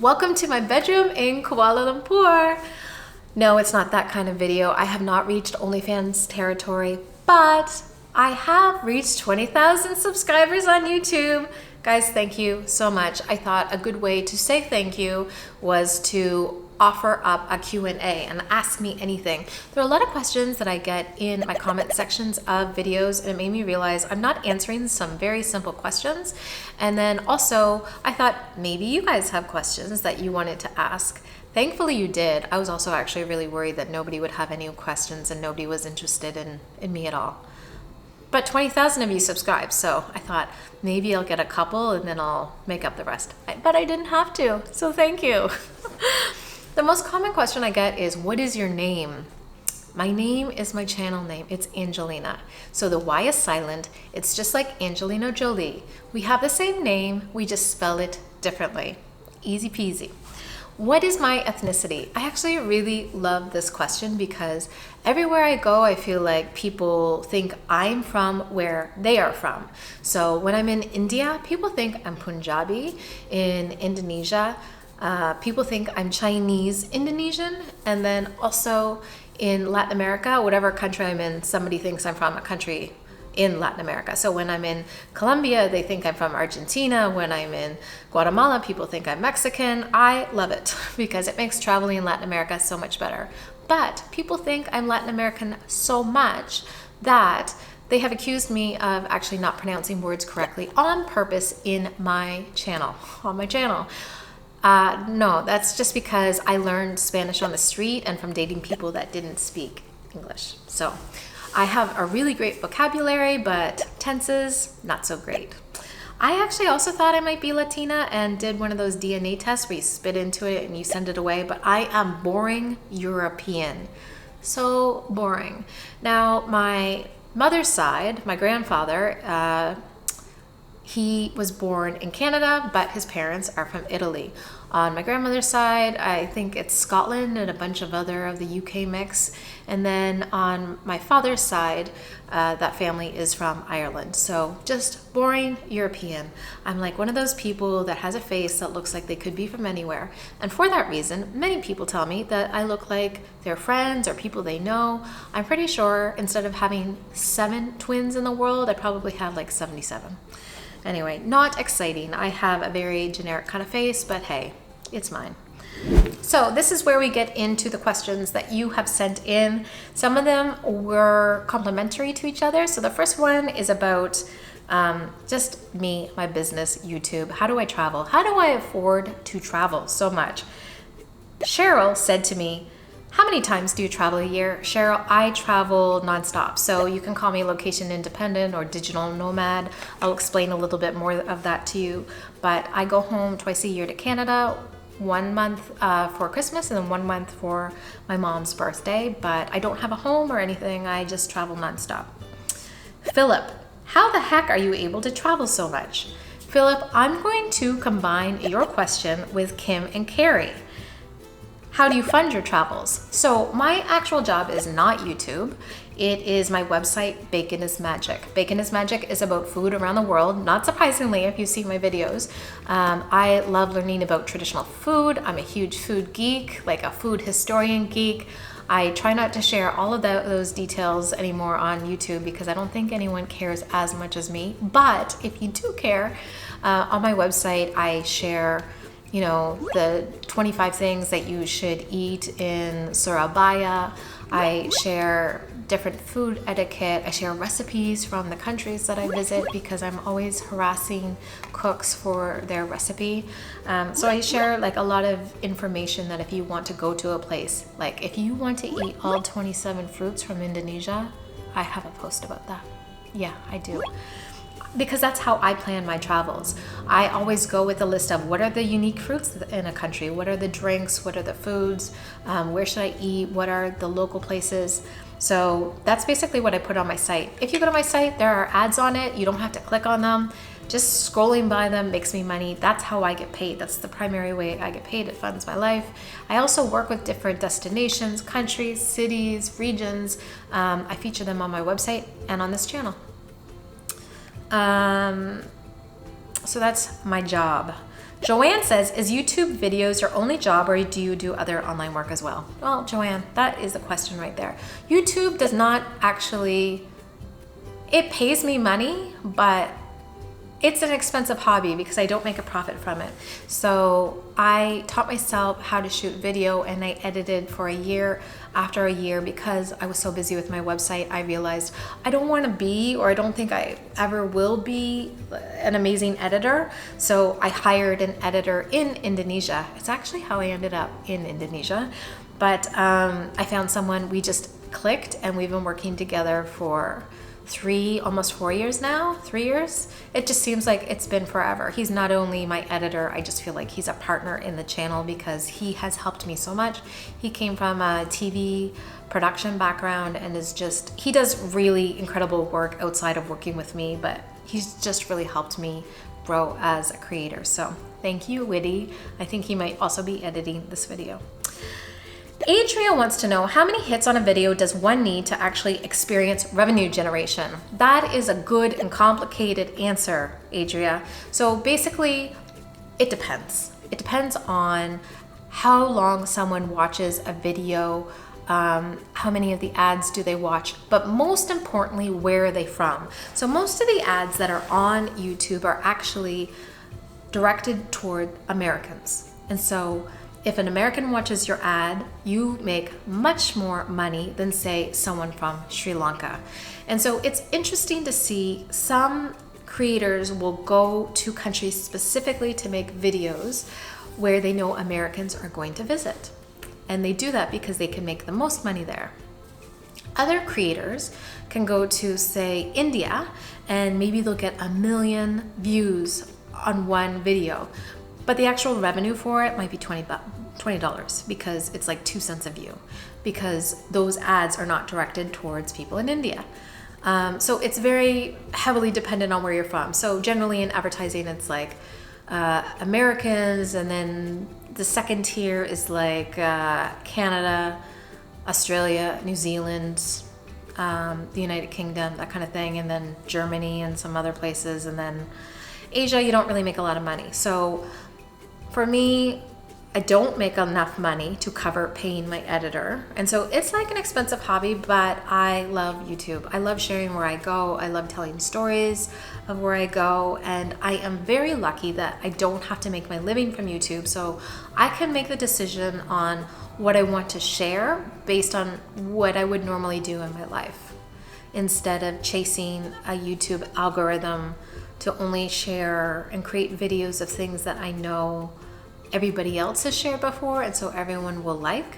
Welcome to my bedroom in Kuala Lumpur. No, it's not that kind of video. I have not reached OnlyFans territory, but I have reached 20,000 subscribers on YouTube. Guys, thank you so much. I thought a good way to say thank you was to offer up a Q&A and ask me anything. There are a lot of questions that I get in my comment sections of videos, and it made me realize I'm not answering some very simple questions. And then also, I thought maybe you guys have questions that you wanted to ask. Thankfully you did. I was also actually really worried that nobody would have any questions and nobody was interested in me at all. But 20,000 of you subscribed, so I thought maybe I'll get a couple and then I'll make up the rest. But I didn't have to, so thank you. The most common question I get is, what is your name? My name is my channel name. It's Angelina. So the Y is silent. It's just like Angelina Jolie. We have the same name, we just spell it differently. Easy peasy. What is my ethnicity? I actually really love this question because everywhere I go, I feel like people think I'm from where they are from. So when I'm in India, people think I'm Punjabi. In Indonesia, people think I'm Chinese Indonesian. And then also in Latin America, whatever country I'm in, somebody thinks I'm from a country in Latin America. So when I'm in Colombia, they think I'm from Argentina. When I'm in Guatemala, people think I'm Mexican. I love it because it makes traveling in Latin America so much better. But people think I'm Latin American so much that they have accused me of actually not pronouncing words correctly on purpose in my channel, No, that's just because I learned Spanish on the street and from dating people that didn't speak English. So I have a really great vocabulary, but tenses, not so great. I actually also thought I might be Latina and did one of those DNA tests where you spit into it and you send it away, but I am boring European. So boring. Now, my mother's side, my grandfather, he was born in Canada, but his parents are from Italy. On my grandmother's side, I think it's Scotland and a bunch of other of the UK mix. And then on my father's side, that family is from Ireland. So just boring European. I'm like one of those people that has a face that looks like they could be from anywhere. And for that reason, many people tell me that I look like their friends or people they know. I'm pretty sure instead of having 7 twins in the world, I probably have like 77. Anyway, not exciting. I have a very generic kind of face, but hey, it's mine. So this is where we get into the questions that you have sent in. Some of them were complementary to each other. So the first one is about just me, my business, YouTube. How do I travel? How do I afford to travel so much? Cheryl said to me, how many times do you travel a year? Cheryl, I travel nonstop. So you can call me location independent or digital nomad. I'll explain a little bit more of that to you. But I go home twice a year to Canada, 1 month for Christmas and then 1 month for my mom's birthday. But I don't have a home or anything. I just travel nonstop. Philip, how the heck are you able to travel so much? Philip, I'm going to combine your question with Kim and Carrie. How do you fund your travels? So my actual job is not YouTube. It is my website, Bacon is Magic. Bacon is Magic is about food around the world. Not surprisingly, if you see my videos. I love learning about traditional food. I'm a huge food geek, like a food historian geek. I try not to share all of those details anymore on YouTube because I don't think anyone cares as much as me. But if you do care, on my website, I share the 25 things that you should eat in Surabaya. I share different food etiquette. I share recipes from the countries that I visit because I'm always harassing cooks for their recipe. So I share like a lot of information that if you want to go to a place, like if you want to eat all 27 fruits from Indonesia, I have a post about that. Yeah, I do. Because that's how I plan my travels. I always go with a list of what are the unique fruits in a country, what are the drinks, what are the foods, where should I eat, what are the local places. So that's basically what I put on my site. If you go to my site, there are ads on it. You don't have to click on them. Just scrolling by them makes me money. That's how I get paid. That's the primary way I get paid. It funds my life. I also work with different destinations, countries, cities, regions. I feature them on my website and on this channel. So that's my job. Joanne says, is YouTube videos your only job or do you do other online work as well? Well, Joanne, that is the question right there. YouTube does not actually, it pays me money, but it's an expensive hobby because I don't make a profit from it. So I taught myself how to shoot video and I edited for a year. After a year, because I was so busy with my website, I realized I don't want to be, or I don't think I ever will be, an amazing editor. So I hired an editor in Indonesia. It's actually how I ended up in Indonesia. But I found someone, we just clicked, and we've been working together for almost 4 years now, 3 years. It just seems like it's been forever. He's not only my editor, I just feel like he's a partner in the channel because he has helped me so much. He came from a TV production background and he does really incredible work outside of working with me, but he's just really helped me grow as a creator. So thank you, Witty. I think he might also be editing this video. Adria wants to know, how many hits on a video does one need to actually experience revenue generation? That is a good and complicated answer, Adria. So basically, it depends. It depends on how long someone watches a video, how many of the ads do they watch, but most importantly, where are they from? So most of the ads that are on YouTube are actually directed toward Americans. And so if an American watches your ad, you make much more money than, say, someone from Sri Lanka. And so it's interesting to see some creators will go to countries specifically to make videos where they know Americans are going to visit. And they do that because they can make the most money there. Other creators can go to, say, India, and maybe they'll get 1 million views on one video. But the actual revenue for it might be $20 because it's like 2 cents a view, because those ads are not directed towards people in India. So it's very heavily dependent on where you're from. So generally in advertising, it's like Americans, and then the second tier is like Canada, Australia, New Zealand, the United Kingdom, that kind of thing, and then Germany and some other places, and then Asia, you don't really make a lot of money. So for me, I don't make enough money to cover paying my editor. And so it's like an expensive hobby, but I love YouTube. I love sharing where I go. I love telling stories of where I go. And I am very lucky that I don't have to make my living from YouTube. So I can make the decision on what I want to share based on what I would normally do in my life, instead of chasing a YouTube algorithm to only share and create videos of things that I know everybody else has shared before, and so everyone will like.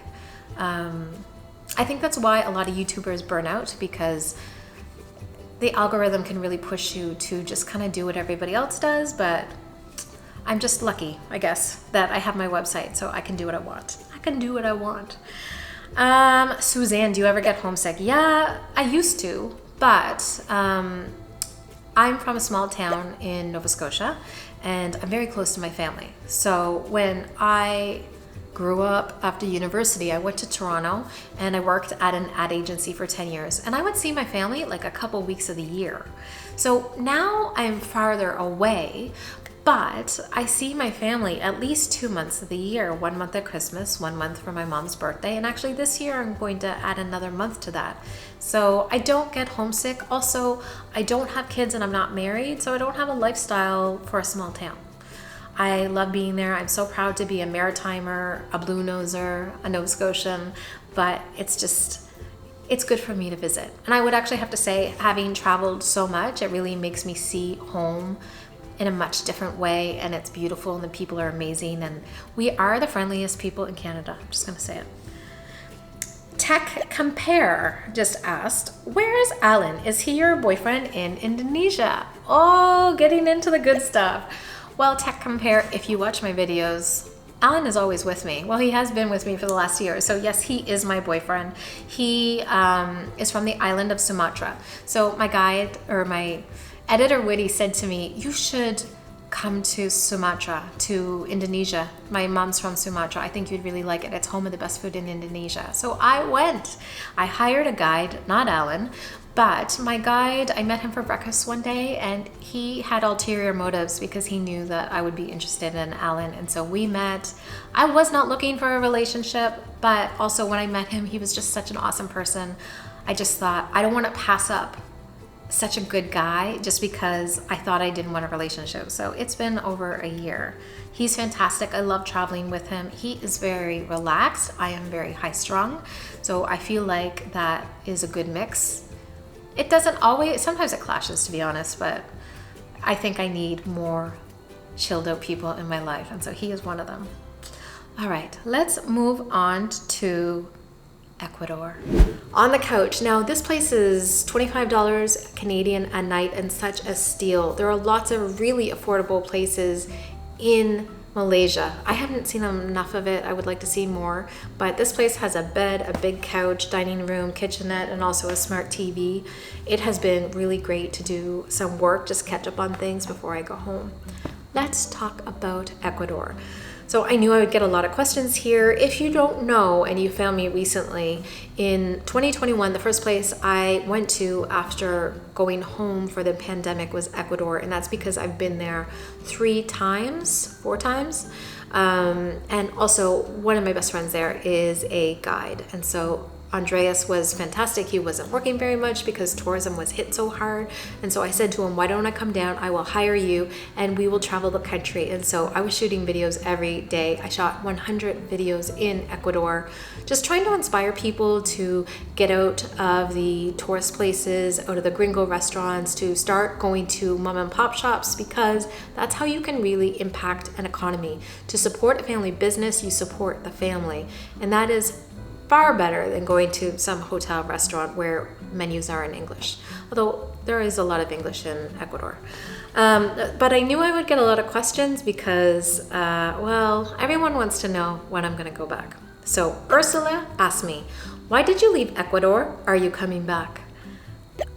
I think that's why a lot of YouTubers burn out, because the algorithm can really push you to just kind of do what everybody else does. But I'm just lucky, I guess, that I have my website, so I can do what I want. I can do what I want. Suzanne, do you ever get homesick? Yeah, I used to, but I'm from a small town in Nova Scotia, and I'm very close to my family. So when I grew up after university, I went to Toronto and I worked at an ad agency for 10 years. And I would see my family like a couple weeks of the year. So now I'm farther away, but I see my family at least 2 months of the year, 1 month at Christmas, 1 month for my mom's birthday. And actually this year I'm going to add another month to that. So I don't get homesick. Also, I don't have kids and I'm not married, so I don't have a lifestyle for a small town. I love being there. I'm so proud to be a Maritimer, a Blue Noser, a Nova Scotian, but it's good for me to visit. And I would actually have to say, having traveled so much, it really makes me see home in a much different way, and it's beautiful, and the people are amazing, and we are the friendliest people in Canada. I'm just gonna say it. Tech Compare just asked, where is Alan? Is he your boyfriend in Indonesia? Oh, getting into the good stuff. Well, Tech Compare, if you watch my videos, Alan is always with me. Well, he has been with me for the last year. So yes, he is my boyfriend. He is from the island of Sumatra. So my guide, or my editor Witty, said to me, you should come to Sumatra, to Indonesia. My mom's from Sumatra. I think you'd really like it. It's home of the best food in Indonesia. So I went. I hired a guide, not Alan, but my guide, I met him for breakfast one day, and he had ulterior motives because he knew that I would be interested in Alan. And so we met. I was not looking for a relationship, but also when I met him, he was just such an awesome person. I just thought, I don't want to pass up such a good guy just because I thought I didn't want a relationship. So it's been over a year. He's fantastic. I love traveling with him. He is very relaxed. I am very high strung. So I feel like that is a good mix. It doesn't always, sometimes it clashes, to be honest, but I think I need more chilled out people in my life. And so he is one of them. All right, let's move on to Ecuador. On the couch. Now this place is $25 Canadian a night and such a steal. There are lots of really affordable places in Malaysia. I haven't seen enough of it. I would like to see more, but this place has a bed, a big couch, dining room, kitchenette, and also a smart TV. It has been really great to do some work, just catch up on things before I go home. Let's talk about Ecuador. So I knew I would get a lot of questions here. If you don't know and you found me recently, in 2021, the first place I went to after going home for the pandemic was Ecuador. And that's because I've been there 4 times. And also one of my best friends there is a guide. And so Andreas was fantastic. He wasn't working very much because tourism was hit so hard. And so I said to him, why don't I come down? I will hire you and we will travel the country. And so I was shooting videos every day. I shot 100 videos in Ecuador, just trying to inspire people to get out of the tourist places, out of the gringo restaurants, to start going to mom and pop shops, because that's how you can really impact an economy. To support a family business, you support the family. And that is far better than going to some hotel restaurant where menus are in English, although there is a lot of English in Ecuador. But I knew I would get a lot of questions because, well, everyone wants to know when I'm going to go back. So Ursula asked me, why did you leave Ecuador? Are you coming back?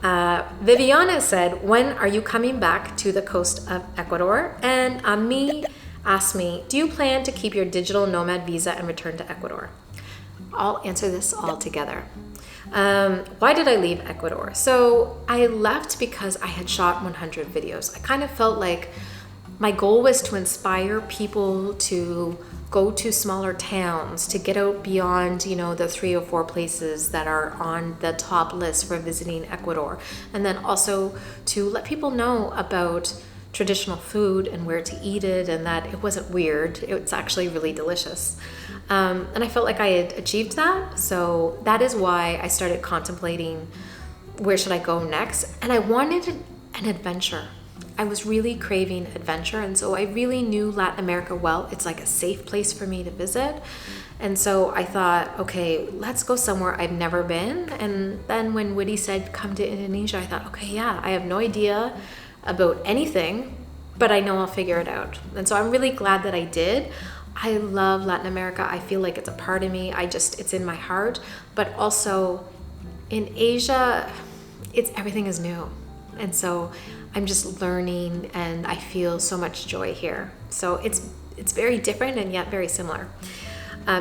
Viviana said, when are you coming back to the coast of Ecuador? And Ami asked me, do you plan to keep your digital nomad visa and return to Ecuador? I'll answer this all together. Why did I leave Ecuador? So I left because I had shot 100 videos. I kind of felt like my goal was to inspire people to go to smaller towns, to get out beyond, the 3 or 4 places that are on the top list for visiting Ecuador. And then also to let people know about traditional food and where to eat it, and that it wasn't weird. It's actually really delicious. And I felt like I had achieved that. So that is why I started contemplating where should I go next. And I wanted an adventure. I was really craving adventure. And so I really knew Latin America well. It's like a safe place for me to visit. And so I thought, okay, let's go somewhere I've never been. And then when Woody said, come to Indonesia, I thought, okay, yeah, I have no idea about anything, but I know I'll figure it out. And so I'm really glad that I did. I love Latin America. I feel like it's a part of me. It's in my heart. But also in Asia, everything is new. And so I'm just learning and I feel so much joy here. So it's very different and yet very similar.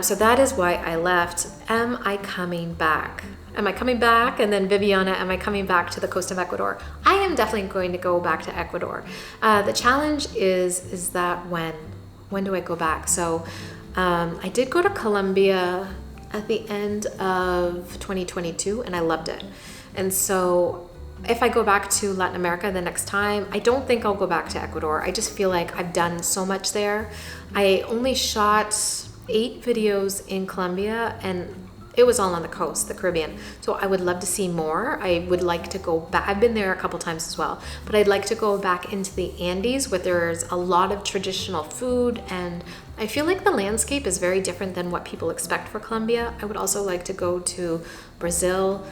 So that is why I left. Am I coming back? Am I coming back? And then Viviana, am I coming back to the coast of Ecuador? I am definitely going to go back to Ecuador. The challenge is that when do I go back? So I did go to Colombia at the end of 2022 and I loved it. And so if I go back to Latin America the next time, I don't think I'll go back to Ecuador. I just feel like I've done so much there. I only shot 8 videos in Colombia and it was all on the coast, the Caribbean. So I would love to see more. I would like to go back. I've been there a couple times as well, but I'd like to go back into the Andes where there's a lot of traditional food. And I feel like the landscape is very different than what people expect for Colombia. I would also like to go to Brazil,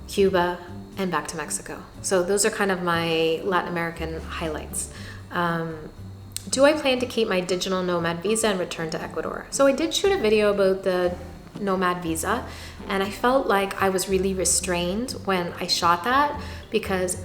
Cuba, and back to Mexico. So those are kind of my Latin American highlights. Do I plan to keep my digital nomad visa and return to Ecuador? So I did shoot a video about the nomad visa and I felt like I was really restrained when I shot that because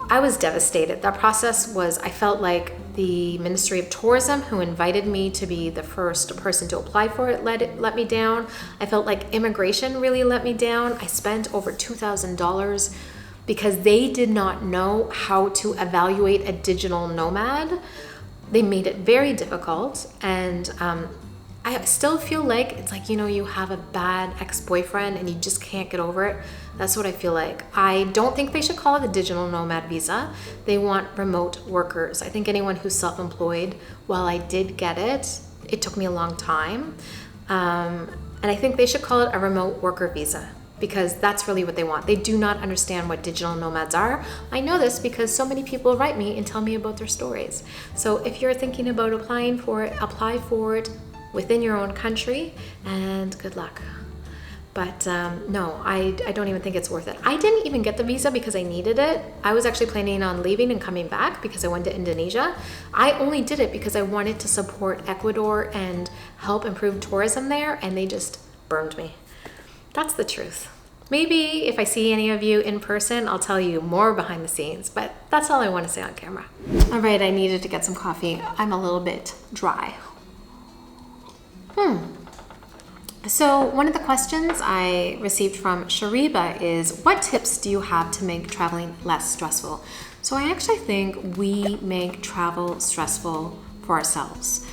I was devastated. That process was, I felt like the Ministry of Tourism, who invited me to be the first person to apply for it, let me down. I felt like immigration really let me down. I spent over $2,000 because they did not know how to evaluate a digital nomad. They made it very difficult, and I still feel like it's like, you have a bad ex-boyfriend and you just can't get over it. That's what I feel like. I don't think they should call it a digital nomad visa. They want remote workers. I think anyone who's self-employed, while I did get it, it took me a long time. And I think they should call it a remote worker visa, because that's really what they want. They do not understand what digital nomads are. I know this because so many people write me and tell me about their stories. So if you're thinking about applying for it, apply for it within your own country, and good luck. But no, I don't even think it's worth it. I didn't even get the visa because I needed it. I was actually planning on leaving and coming back because I went to Indonesia. I only did it because I wanted to support Ecuador and help improve tourism there, and they just burned me. That's the truth. Maybe if I see any of you in person, I'll tell you more behind the scenes, but that's all I want to say on camera. All right, I needed to get some coffee. I'm a little bit dry. So one of the questions I received from Shariba is, what tips do you have to make traveling less stressful? So I actually think we make travel stressful for ourselves.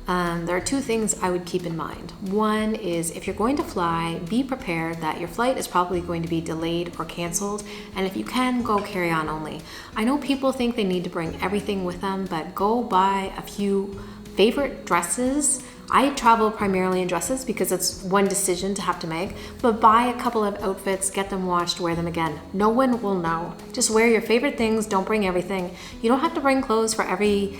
There are two things I would keep in mind. One is, if you're going to fly, be prepared that your flight is probably going to be delayed or canceled. And if you can, go carry-on only. I know people think they need to bring everything with them, but go buy a few favorite dresses. I travel primarily in dresses because it's one decision to have to make, but buy a couple of outfits, get them washed, wear them again. No one will know. Just wear your favorite things, don't bring everything. You don't have to bring clothes for every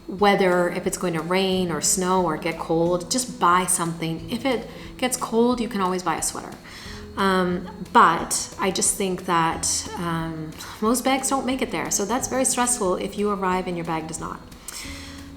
weather, if it's going to rain or snow or get cold. Just buy something. If it gets cold, you can always buy a sweater. But I just think that most bags don't make it there. So that's very stressful if you arrive and your bag does not.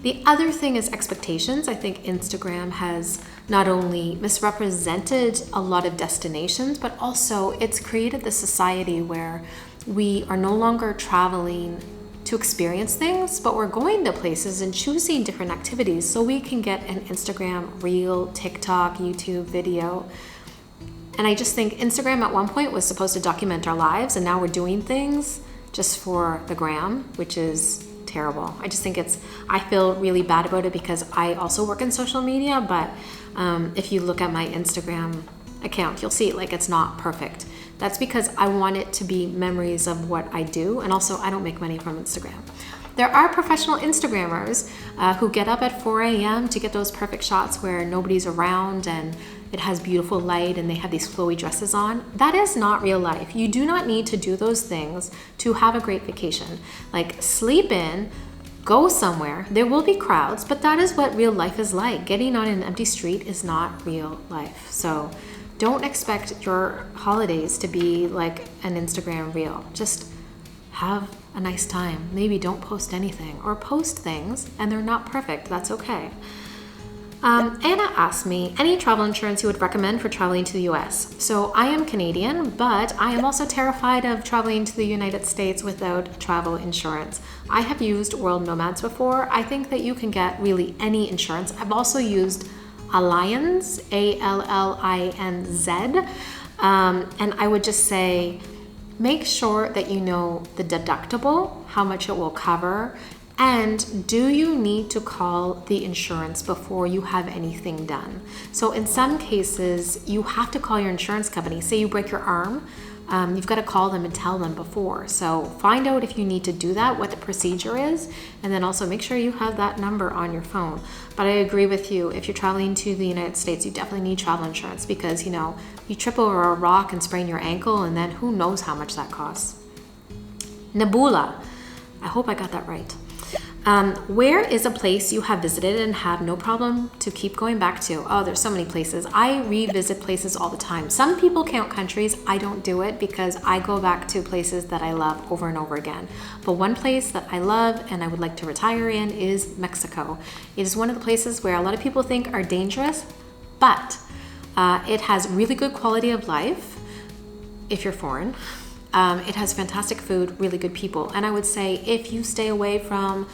The other thing is expectations. I think Instagram has not only misrepresented a lot of destinations, but also it's created this society where we are no longer traveling to experience things, but we're going to places and choosing different activities so we can get an Instagram reel, TikTok, YouTube video. And I just think Instagram at one point was supposed to document our lives, and now we're doing things just for the gram, which is terrible. I just think I feel really bad about it because I also work in social media, but if you look at my Instagram account, you'll see it's not perfect. That's because I want it to be memories of what I do, and also I don't make money from Instagram. There are professional Instagrammers who get up at 4 a.m. to get those perfect shots where nobody's around and it has beautiful light and they have these flowy dresses on. That is not real life. You do not need to do those things to have a great vacation. Sleep in, go somewhere. There will be crowds, but that is what real life is like. Getting on an empty street is not real life. So don't expect your holidays to be like an Instagram reel. Just have a nice time. Maybe don't post anything, or post things and they're not perfect. That's okay. Anna asked me, any travel insurance you would recommend for traveling to the US? So I am Canadian, but I am also terrified of traveling to the United States without travel insurance. I have used World Nomads before. I think that you can get really any insurance. I've also used Allianz, Allinz, and I would just say, make sure that you know the deductible, how much it will cover, and do you need to call the insurance before you have anything done? So in some cases, you have to call your insurance company. Say you break your arm, you've got to call them and tell them before. So find out if you need to do that, what the procedure is, and then also make sure you have that number on your phone. But I agree with you, if you're traveling to the United States, you definitely need travel insurance because, you trip over a rock and sprain your ankle, and then who knows how much that costs. Nabula, I hope I got that right. Where is a place you have visited and have no problem to keep going back to? Oh, there's so many places. I revisit places all the time. Some people count countries. I don't do it because I go back to places that I love over and over again. But one place that I love and I would like to retire in is Mexico. It is one of the places where a lot of people think are dangerous, but it has really good quality of life if you're foreign. It has fantastic food, really good people. And I would say if you stay away from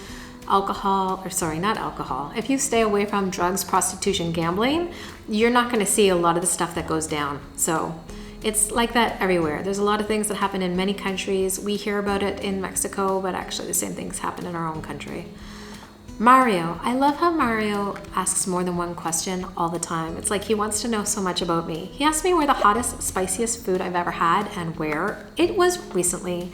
alcohol, or sorry, not alcohol, if you stay away from drugs, prostitution, gambling, you're not going to see a lot of the stuff that goes down. So it's like that everywhere. There's a lot of things that happen in many countries. We hear about it in Mexico, but actually the same things happen in our own country. Mario. I love how Mario asks more than one question all the time. It's like he wants to know so much about me. He asked me where the hottest, spiciest food I've ever had and where. It was recently.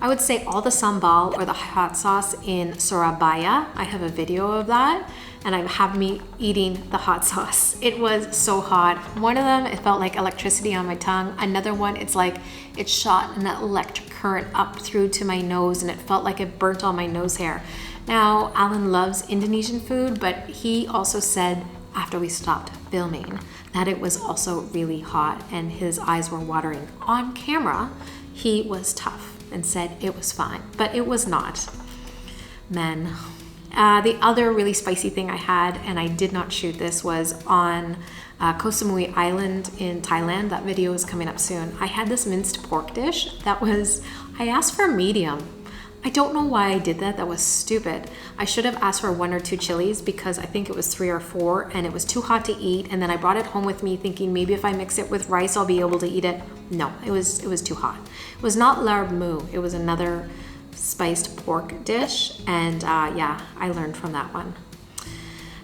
I would say all the sambal or the hot sauce in Surabaya. I have a video of that, and I have me eating the hot sauce. It was so hot. One of them, it felt like electricity on my tongue. Another one, it's like it shot an electric current up through to my nose, and it felt like it burnt all my nose hair. Now, Alan loves Indonesian food, but he also said after we stopped filming that it was also really hot and his eyes were watering. On camera, he was tough and said it was fine, but it was not. Men. The other really spicy thing I had, and I did not shoot this, was on Koh Samui Island in Thailand. That video is coming up soon. I had this minced pork dish that was, I asked for medium. I don't know why I did that. That was stupid. I should have asked for 1 or 2 chilies because I think it was 3 or 4 and it was too hot to eat. And then I brought it home with me thinking maybe if I mix it with rice, I'll be able to eat it. No, it was too hot. It was not larb moo. It was another spiced pork dish. And yeah, I learned from that one.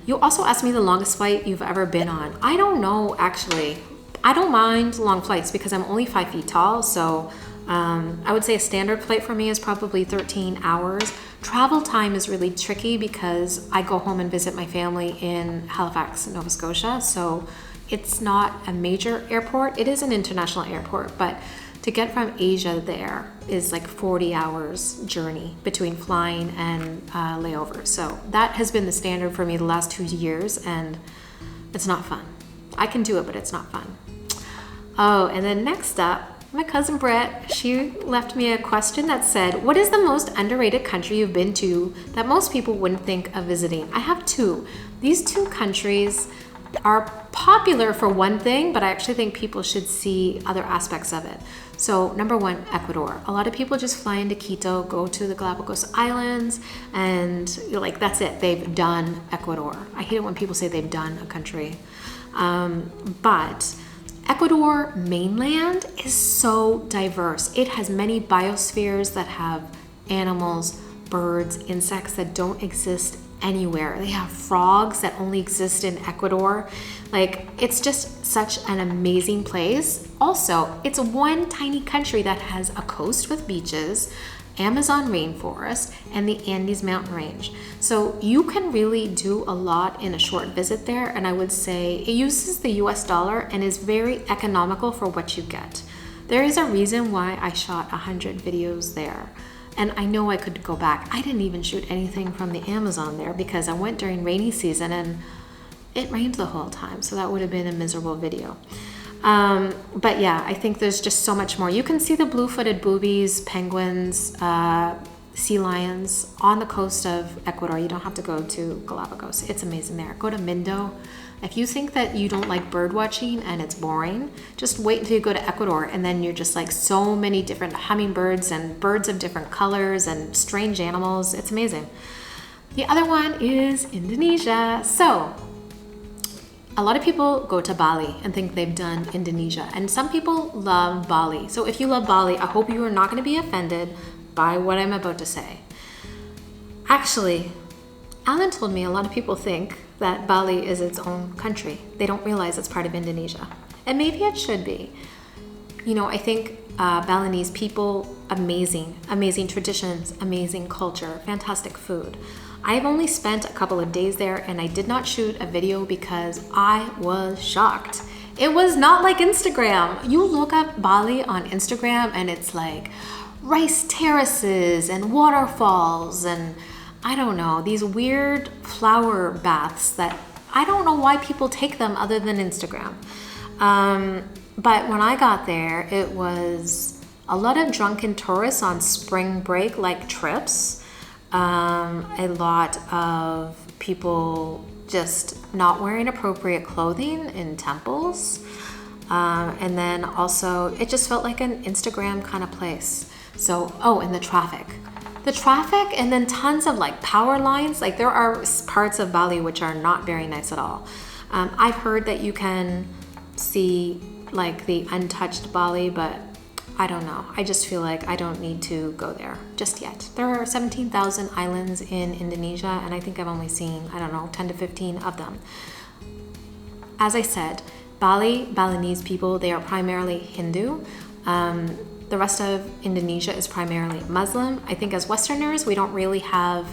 You also asked me the longest flight you've ever been on. I don't know, actually. I don't mind long flights because I'm only 5 feet tall. So I would say a standard flight for me is probably 13 hours. Travel time is really tricky because I go home and visit my family in Halifax, Nova Scotia. So it's not a major airport. It is an international airport, but to get from Asia there is like 40 hours journey between flying and layover. So that has been the standard for me the last 2 years, and it's not fun. I can do it, but it's not fun. Oh, and then next up, my cousin Brett, she left me a question that said, what is the most underrated country you've been to that most people wouldn't think of visiting? I have 2. These 2 countries are popular for one thing, but I actually think people should see other aspects of it. So number 1, Ecuador. A lot of people just fly into Quito, go to the Galapagos Islands, and you're like, that's it. They've done Ecuador. I hate it when people say they've done a country. But Ecuador mainland is so diverse. It has many biospheres that have animals, birds, insects that don't exist anywhere. They have frogs that only exist in Ecuador. Like, it's just such an amazing place. Also, it's one tiny country that has a coast with beaches, Amazon rainforest, and the Andes mountain range. So you can really do a lot in a short visit there, and I would say it uses the US dollar and is very economical for what you get. There is a reason why I shot 100 videos there, and I know I could go back. I didn't even shoot anything from the Amazon there because I went during rainy season and it rained the whole time, so that would have been a miserable video. But yeah, I think there's just so much more. You can see the blue-footed boobies, penguins, sea lions on the coast of Ecuador. You don't have to go to Galapagos. It's amazing there. Go to Mindo. If you think that you don't like bird watching and it's boring, just wait until you go to Ecuador, and then you're just like so many different hummingbirds and birds of different colors and strange animals. It's amazing. The other one is Indonesia. So a lot of people go to Bali and think they've done Indonesia, and some people love Bali. So if you love Bali, I hope you are not going to be offended by what I'm about to say. Actually, Alan told me a lot of people think that Bali is its own country. They don't realize it's part of Indonesia. And maybe it should be. You know, I think Balinese people, amazing traditions, amazing culture, fantastic food. I've only spent a couple of days there and I did not shoot a video because I was shocked. It was not like Instagram. You look up Bali on Instagram and it's like rice terraces and waterfalls and I don't know, these weird flower baths that I don't know why people take them other than Instagram. But when I got there, it was a lot of drunken tourists on spring break like trips. A lot of people just not wearing appropriate clothing in temples. And then also, it just felt like an Instagram kind of place. So, oh, and the traffic. The traffic, and then tons of like power lines. Like there are parts of Bali which are not very nice at all. I've heard that you can see like the untouched Bali, but I don't know. I just feel like I don't need to go there just yet. There are 17,000 islands in Indonesia, and I think I've only seen, I don't know, 10 to 15 of them. As I said, Balinese people, they are primarily Hindu. The rest of Indonesia is primarily Muslim. I think as Westerners, we don't really have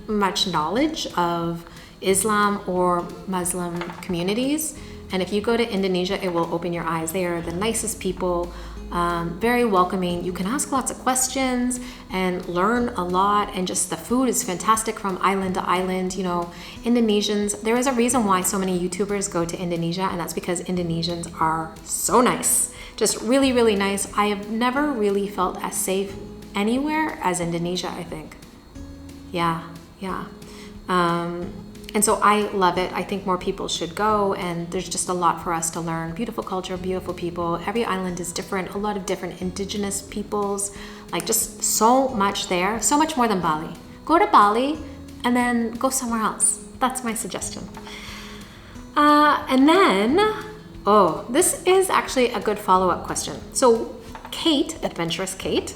much knowledge of Islam or Muslim communities. And if you go to Indonesia, it will open your eyes. They are the nicest people, very welcoming. You can ask lots of questions and learn a lot. And just the food is fantastic from island to island. You know, Indonesians, there is a reason why so many YouTubers go to Indonesia, and that's because Indonesians are so nice. Just really, really nice. I have never really felt as safe anywhere as Indonesia, I think. Yeah. And so I love it. I think more people should go, and there's just a lot for us to learn. Beautiful culture, beautiful people. Every island is different. A lot of different indigenous peoples. Like just so much there. So much more than Bali. Go to Bali and then go somewhere else. That's my suggestion. And then, this is actually a good follow-up question. So Kate, Adventurous Kate,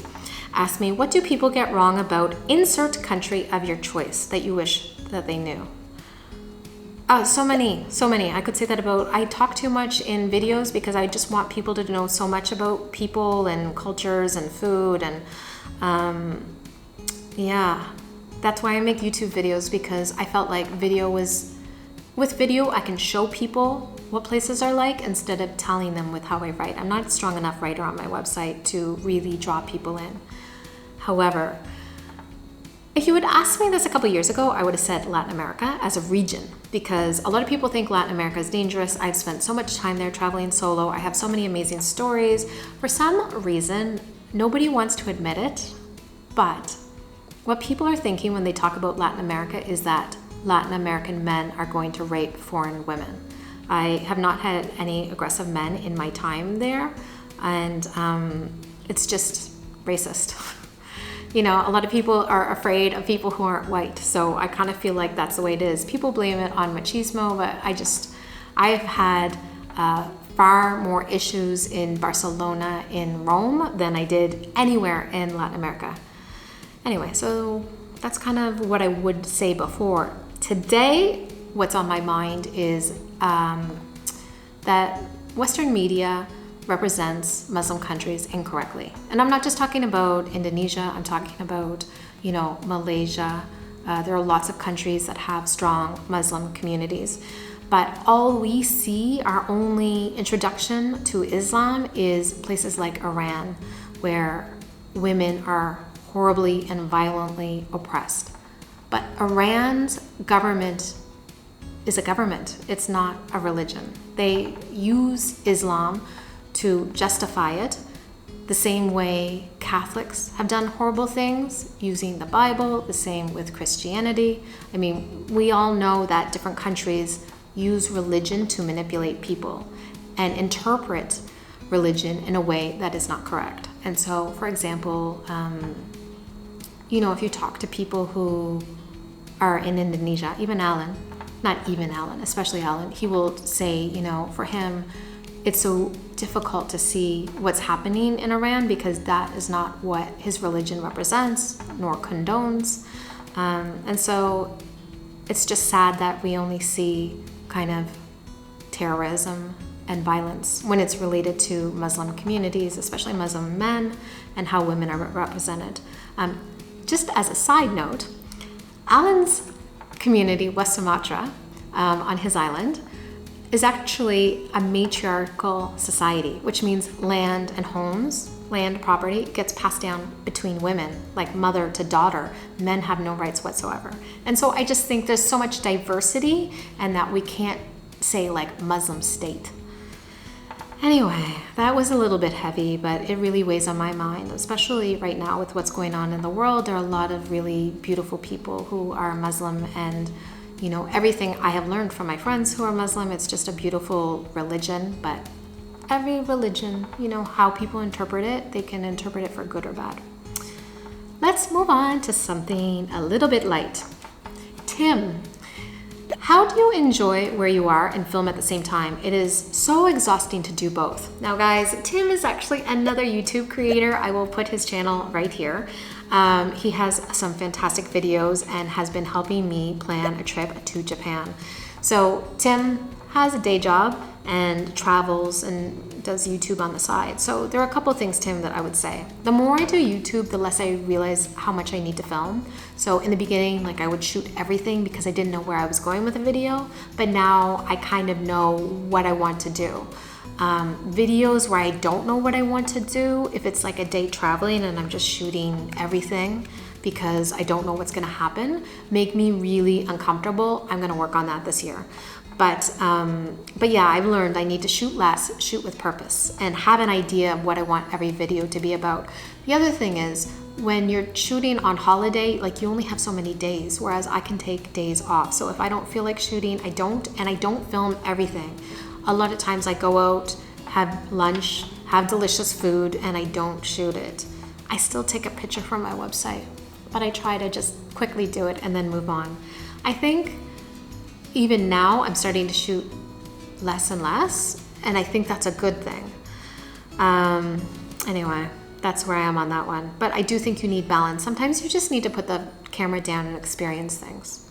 asked me, what do people get wrong about insert country of your choice that you wish that they knew? So many. I could say that about, I talk too much in videos because I just want people to know so much about people and cultures and food. And that's why I make YouTube videos, because I felt like with video, I can show people what places are like instead of telling them with how I write. I'm not a strong enough writer on my website to really draw people in. However, if you had asked me this a couple years ago, I would have said Latin America as a region, because a lot of people think Latin America is dangerous. I've spent so much time there traveling solo. I have so many amazing stories. For some reason, nobody wants to admit it, but what people are thinking when they talk about Latin America is that Latin American men are going to rape foreign women. I have not had any aggressive men in my time there, and it's just racist. You know, a lot of people are afraid of people who aren't white, so I kind of feel like that's the way it is. People blame it on machismo, but I've had far more issues in Barcelona, in Rome, than I did anywhere in Latin America. Anyway, so that's kind of what I would say before. Today, what's on my mind is that Western media represents Muslim countries incorrectly. And I'm not just talking about Indonesia, I'm talking about, Malaysia. There are lots of countries that have strong Muslim communities. But all we see, our only introduction to Islam, is places like Iran, where women are horribly and violently oppressed. But Iran's government is a government. It's not a religion. They use Islam to justify it, the same way Catholics have done horrible things using the Bible, the same with Christianity. I mean, we all know that different countries use religion to manipulate people and interpret religion in a way that is not correct. And so, for example, if you talk to people who are in Indonesia, especially Alan, he will say, for him, it's so difficult to see what's happening in Iran because that is not what his religion represents nor condones. And so it's just sad that we only see kind of terrorism and violence when it's related to Muslim communities, especially Muslim men, and how women are represented. Just as a side note, Alan's community, West Sumatra, on his island, is actually a matriarchal society, which means land and homes, land property, gets passed down between women, like mother to daughter. Men have no rights whatsoever. And so I just think there's so much diversity, and that we can't say like Muslim state. Anyway, that was a little bit heavy, but it really weighs on my mind, especially right now with what's going on in the world. There are a lot of really beautiful people who are Muslim, and everything I have learned from my friends who are Muslim, it's just a beautiful religion. But every religion, how people interpret it, they can interpret it for good or bad. let's move on to something a little bit light. Tim, how do you enjoy where you are and film at the same time? It is so exhausting to do both. Now guys, Tim is actually another YouTube creator. I will put his channel right here. He has some fantastic videos and has been helping me plan a trip to Japan. So Tim has a day job and travels and does YouTube on the side. So there are a couple things, Tim, that I would say. The more I do YouTube, the less I realize how much I need to film. So in the beginning, like I would shoot everything because I didn't know where I was going with the video, but now I kind of know what I want to do. Videos where I don't know what I want to do, if it's like a day traveling and I'm just shooting everything because I don't know what's gonna happen, make me really uncomfortable. I'm gonna work on that this year. But yeah, I've learned I need to shoot less, shoot with purpose, and have an idea of what I want every video to be about. The other thing is, when you're shooting on holiday, like you only have so many days, whereas I can take days off. So if I don't feel like shooting, I don't, and I don't film everything. A lot of times I go out, have lunch, have delicious food, and I don't shoot it. I still take a picture from my website, but I try to just quickly do it and then move on. I think even now I'm starting to shoot less and less, and I think that's a good thing. Anyway, that's where I am on that one. But I do think you need balance. Sometimes you just need to put the camera down and experience things.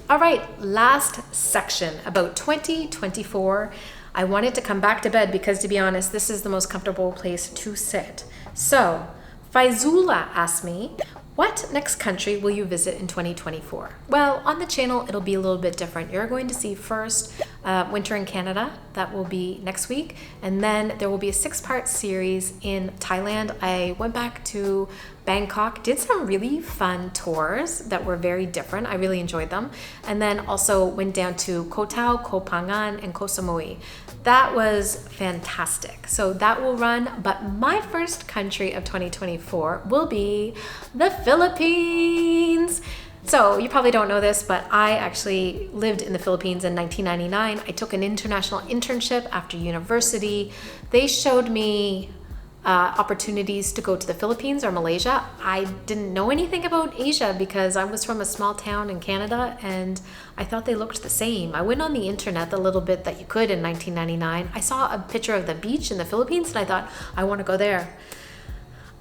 All right, last section about 2024. I wanted to come back to bed because, to be honest, this is the most comfortable place to sit. So Faizula asked me, what next country will you visit in 2024? Well, on the channel, it'll be a little bit different. You're going to see first winter in Canada. That will be next week. And then there will be a 6-part series in Thailand. I went back to Bangkok, did some really fun tours that were very different. I really enjoyed them. And then also went down to Koh Tao, Koh Phangan, and Koh Samui. That was fantastic. So that will run, but my first country of 2024 will be the Philippines. So you probably don't know this, but I actually lived in the Philippines in 1999. I took an international internship after university. They showed me opportunities to go to the Philippines or Malaysia. I didn't know anything about Asia because I was from a small town in Canada and I thought they looked the same. I went on the internet the little bit that you could in 1999. I saw a picture of the beach in the Philippines and I thought, I want to go there.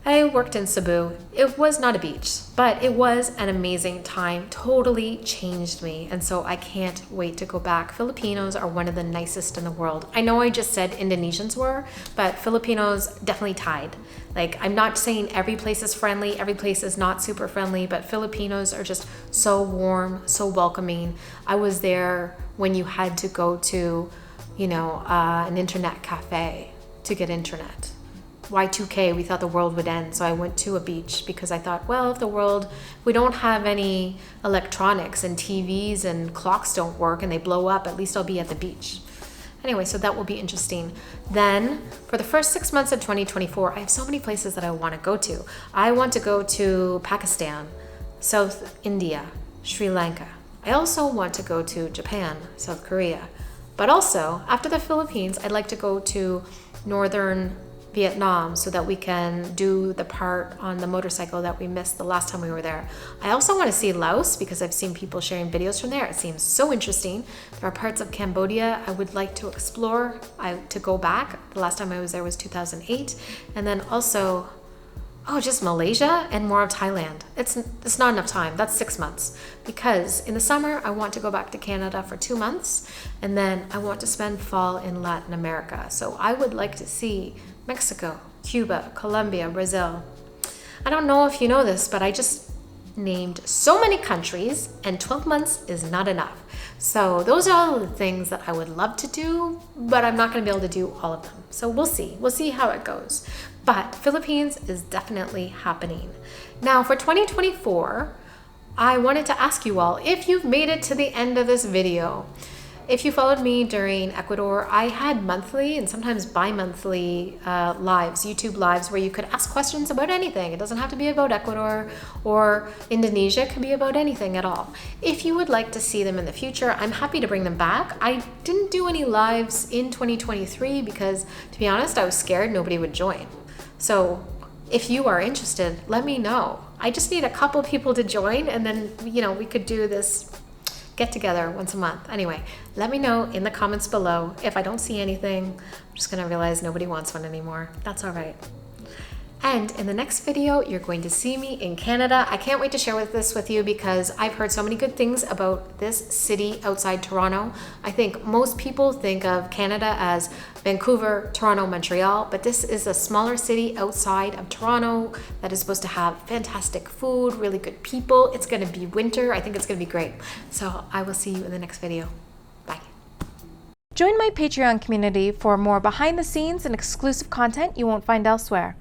I worked in Cebu. It was not a beach, but it was an amazing time. Totally changed me. And so I can't wait to go back. Filipinos are one of the nicest in the world. I know I just said Indonesians were, but Filipinos definitely tied. Like, I'm not saying every place is friendly, every place is not super friendly, but Filipinos are just so warm, so welcoming. I was there when you had to go to, an internet cafe to get internet. Y2K, we thought the world would end, so I went to a beach because I thought, well, if we don't have any electronics and TVs and clocks don't work and they blow up, at least I'll be at the beach. Anyway, so that will be interesting. Then, for the first 6 months of 2024, I have so many places that I want to go to. I want to go to Pakistan, South India, Sri Lanka. I also want to go to Japan, South Korea. But also, after the Philippines, I'd like to go to northern Vietnam so that we can do the part on the motorcycle that we missed the last time we were there. I also want to see Laos because I've seen people sharing videos from there. It seems so interesting. There are parts of Cambodia I would like to explore, to go back. The last time I was there was 2008. And then also, just Malaysia and more of Thailand. It's not enough time. That's 6 months. Because in the summer, I want to go back to Canada for 2 months. And then I want to spend fall in Latin America. So I would like to see Mexico, Cuba, Colombia, Brazil. I don't know if you know this, but I just named so many countries and 12 months is not enough. So those are all the things that I would love to do, but I'm not going to be able to do all of them. So we'll see. We'll see how it goes. But Philippines is definitely happening. Now for 2024, I wanted to ask you all if you've made it to the end of this video. If you followed me during Ecuador, I had monthly and sometimes bi-monthly lives, YouTube lives, where you could ask questions about anything. It doesn't have to be about Ecuador or Indonesia. It can be about anything at all. If you would like to see them in the future, I'm happy to bring them back. I didn't do any lives in 2023 because, to be honest, I was scared nobody would join. So if you are interested, let me know. I just need a couple people to join, and then, you know, we could do this get together once a month. Anyway, let me know in the comments below. If I don't see anything, I'm just gonna realize nobody wants one anymore. That's all right. And in the next video, you're going to see me in Canada. I can't wait to share this with you because I've heard so many good things about this city outside Toronto. I think most people think of Canada as Vancouver, Toronto, Montreal, but this is a smaller city outside of Toronto that is supposed to have fantastic food, really good people. It's gonna be winter. I think it's gonna be great. So I will see you in the next video. Bye. Join my Patreon community for more behind the scenes and exclusive content you won't find elsewhere.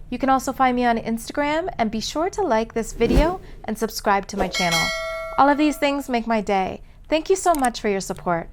You can also find me on Instagram, and be sure to like this video and subscribe to my channel. All of these things make my day. Thank you so much for your support.